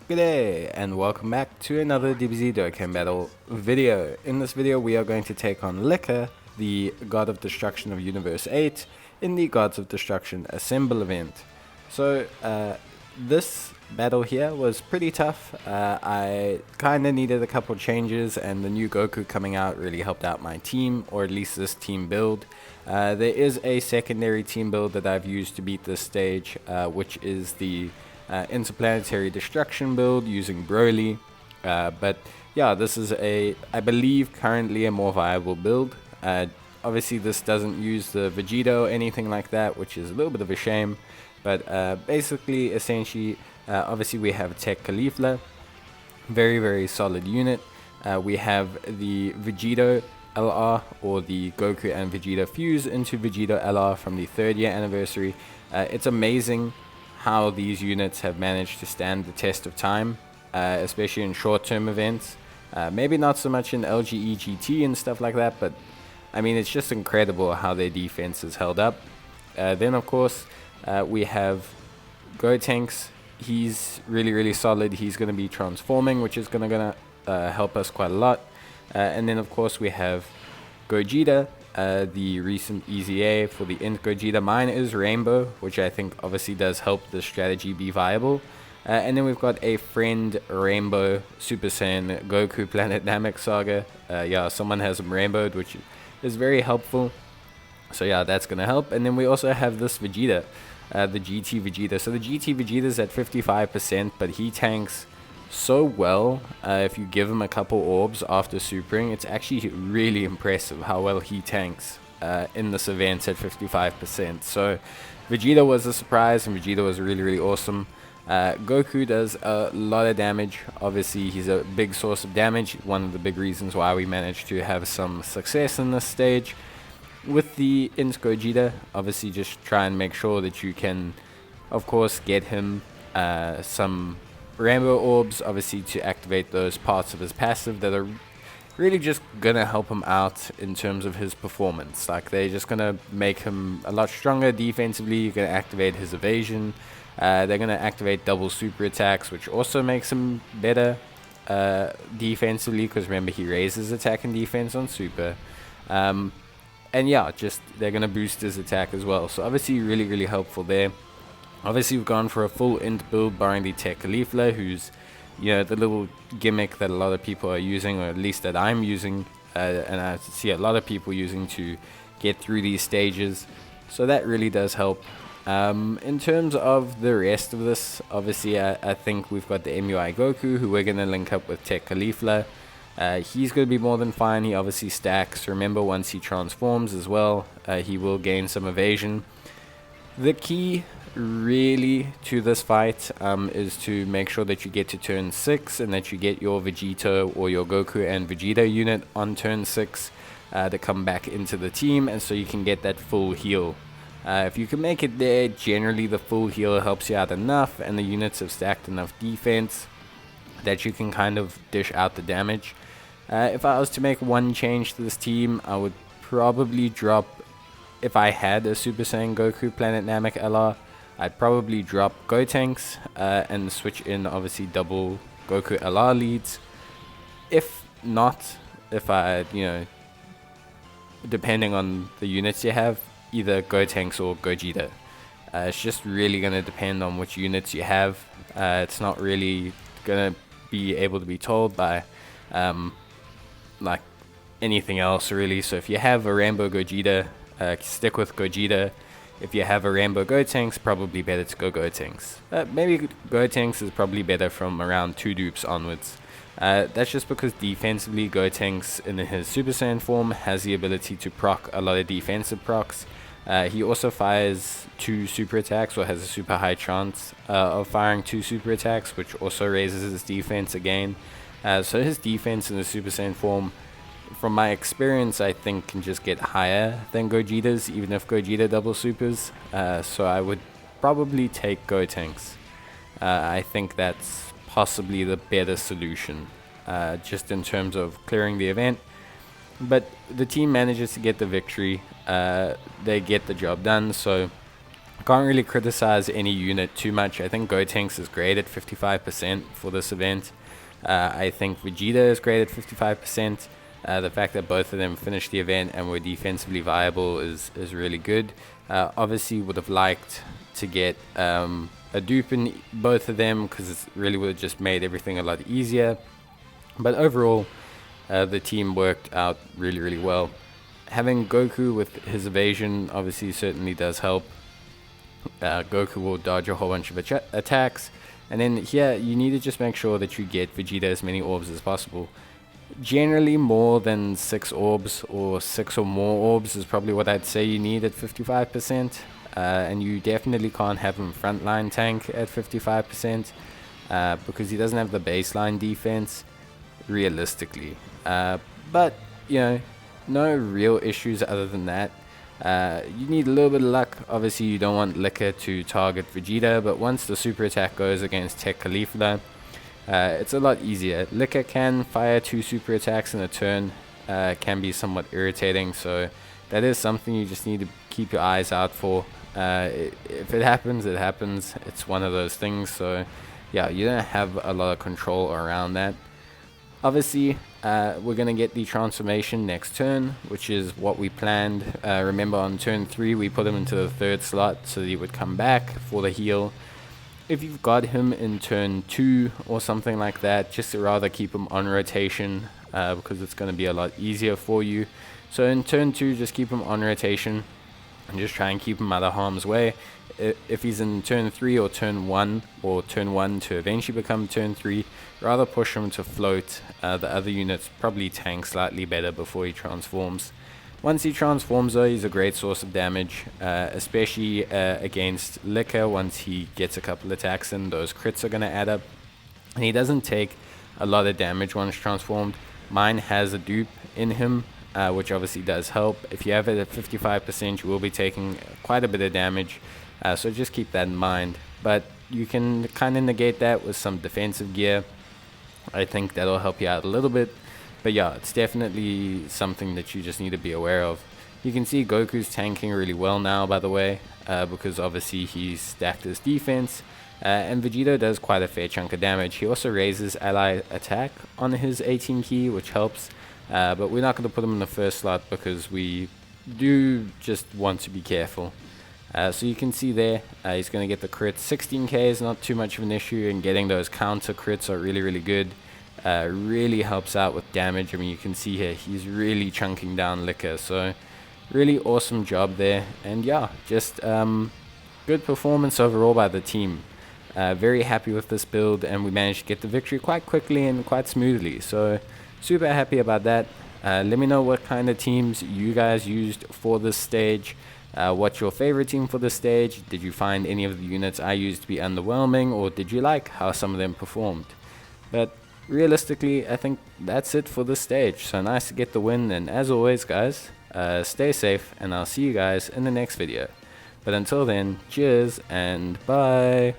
G'day and welcome back to another DBZ Dokkan battle video. In this video we are going to take on Liquiir, the God of Destruction of Universe 8 in the Gods of Destruction Assemble event. So this battle here was pretty tough. I kinda needed a couple changes and the new Goku coming out really helped out my team, or at least this team build. There is a secondary team build that I've used to beat this stage, which is the interplanetary destruction build using Broly, but yeah, this is I believe currently a more viable build. Obviously this doesn't use the Vegeta or anything like that, which is a little bit of a shame, but basically essentially obviously we have Tech Caulifla, very solid unit. We have the Vegeta LR, or the Goku and Vegeta fuse into Vegeta LR from the 3rd year anniversary. It's amazing how these units have managed to stand the test of time, especially in short-term events. Maybe not so much in LGE GT and stuff like that, but I mean it's just incredible how their defense is held up. Then of course we have Gotenks. He's really solid. He's going to be transforming, which is going to help us quite a lot. And then of course we have Gogeta, the recent EZA for the Int Gogeta. Mine is Rainbow, which I think obviously does help the strategy be viable. And then we've got a friend Rainbow Super Saiyan Goku Planet Namek Saga. Yeah, someone has him rainbowed, which is very helpful. So yeah, that's going to help. And then we also have this Vegeta, the GT Vegeta. So the GT Vegeta is at 55%, but he tanks so well. If you give him a couple orbs after supering, it's actually really impressive how well he tanks in this event at 55%. So Vegeta was a surprise, and Vegeta was really awesome. Goku does a lot of damage. Obviously he's a big source of damage, one of the big reasons why we managed to have some success in this stage. With the Int Gogeta, obviously just try and make sure that you can of course get him some Rainbow Orbs, obviously to activate those parts of his passive that are really just gonna help him out in terms of his performance. Like, they're just gonna make him a lot stronger defensively. You're gonna activate his evasion. They're gonna activate double super attacks, which also makes him better defensively, because remember, he raises attack and defense on super. And yeah, just they're gonna boost his attack as well. So obviously really helpful there. Obviously we've gone for a full int build barring the Tech Caulifla, who's, you know, the little gimmick that a lot of people are using, or at least that I'm using, and I see a lot of people using to get through these stages. So that really does help. In terms of the rest of this, obviously I think we've got the MUI Goku, who we're going to link up with Tech Caulifla. He's going to be more than fine. He obviously stacks. Remember, once he transforms as well, he will gain some evasion. The key really to this fight is to make sure that you get to turn 6 and that you get your Vegeta or your Goku and Vegeta unit on turn 6 to come back into the team, and so you can get that full heal. If you can make it there, generally the full heal helps you out enough, and the units have stacked enough defense that you can kind of dish out the damage. If I was to make one change to this team, I would probably drop, if I had a Super Saiyan Goku Planet Namek LR, I'd probably drop Gotenks and switch in obviously double Goku LR leads. If not, if I, you know, depending on the units you have, either Gotenks or Gogeta. It's just really going to depend on which units you have. It's not really going to be able to be told by like anything else really. So if you have a Rainbow Gogeta, stick with Gogeta. If you have a Rainbow Gotenks, probably better to go Gotenks. Maybe Gotenks is probably better from around 2 dupes onwards. That's just because defensively, Gotenks in his Super Saiyan form has the ability to proc a lot of defensive procs. He also fires 2 super attacks, or has a super high chance of firing 2 super attacks, which also raises his defense again. So his defense in the Super Saiyan form, from my experience, I think can just get higher than Gogeta's, even if Gogeta double supers. So I would probably take Gotenks. I think that's possibly the better solution, just in terms of clearing the event. But the team manages to get the victory. They get the job done. So Can't really criticize any unit too much. I think Gotenks is great at 55% for this event. I think Vegeta is great at 55%. The fact that both of them finished the event and were defensively viable is really good. Obviously would have liked to get a dupe in both of them, because it really would have just made everything a lot easier. But overall, the team worked out really well. Having Goku with his evasion obviously certainly does help. Goku will dodge a whole bunch of attacks, and then here you need to just make sure that you get Vegeta as many orbs as possible. Generally more than 6 orbs, or 6 or more orbs, is probably what I'd say you need at 55%. And you definitely can't have him frontline tank at 55%, because he doesn't have the baseline defense realistically. But you know, no real issues other than that. You need a little bit of luck. Obviously you don't want Liquiir to target Vegeta, but once the super attack goes against Tech Caulifla, it's a lot easier. Liquiir can fire 2 super attacks in a turn, can be somewhat irritating, so that is something you just need to keep your eyes out for. If it happens, it happens. It's one of those things, so yeah, you don't have a lot of control around that. Obviously, we're going to get the transformation next turn, which is what we planned. Remember, on turn 3 we put him into the 3rd slot so that he would come back for the heal. If you've got him in turn 2 or something like that, just to rather keep him on rotation, because it's going to be a lot easier for you. So in turn 2, just keep him on rotation and just try and keep him out of harm's way. If he's in turn 3 or turn 1, or turn 1 to eventually become turn 3, rather push him to float. The other units probably tank slightly better before he transforms. Once he transforms though, he's a great source of damage, especially against Liquiir. Once he gets a couple attacks in, those crits are going to add up. And he doesn't take a lot of damage once transformed. Mine has a dupe in him, which obviously does help. If you have it at 55%, you will be taking quite a bit of damage, so just keep that in mind. But you can kind of negate that with some defensive gear. I think that'll help you out a little bit. But yeah, it's definitely something that you just need to be aware of. You can see Goku's tanking really well now, by the way, because obviously he's stacked his defense. And Vegeta does quite a fair chunk of damage. He also raises ally attack on his 18 key, which helps. But we're not going to put him in the 1st slot because we do just want to be careful. So you can see there, he's going to get the crit. 16k is not too much of an issue, and getting those counter crits are really good. Really helps out with damage. I mean, you can see here, he's really chunking down Liquiir. So really awesome job there. And yeah, just good performance overall by the team. Very happy with this build, and we managed to get the victory quite quickly and quite smoothly. So super happy about that. Let me know what kind of teams you guys used for this stage. What's your favorite team for this stage? Did you find any of the units I used to be underwhelming, or did you like how some of them performed? But realistically, I think that's it for this stage. So nice to get the win, and as always guys, stay safe, and I'll see you guys in the next video. But until then, cheers and bye.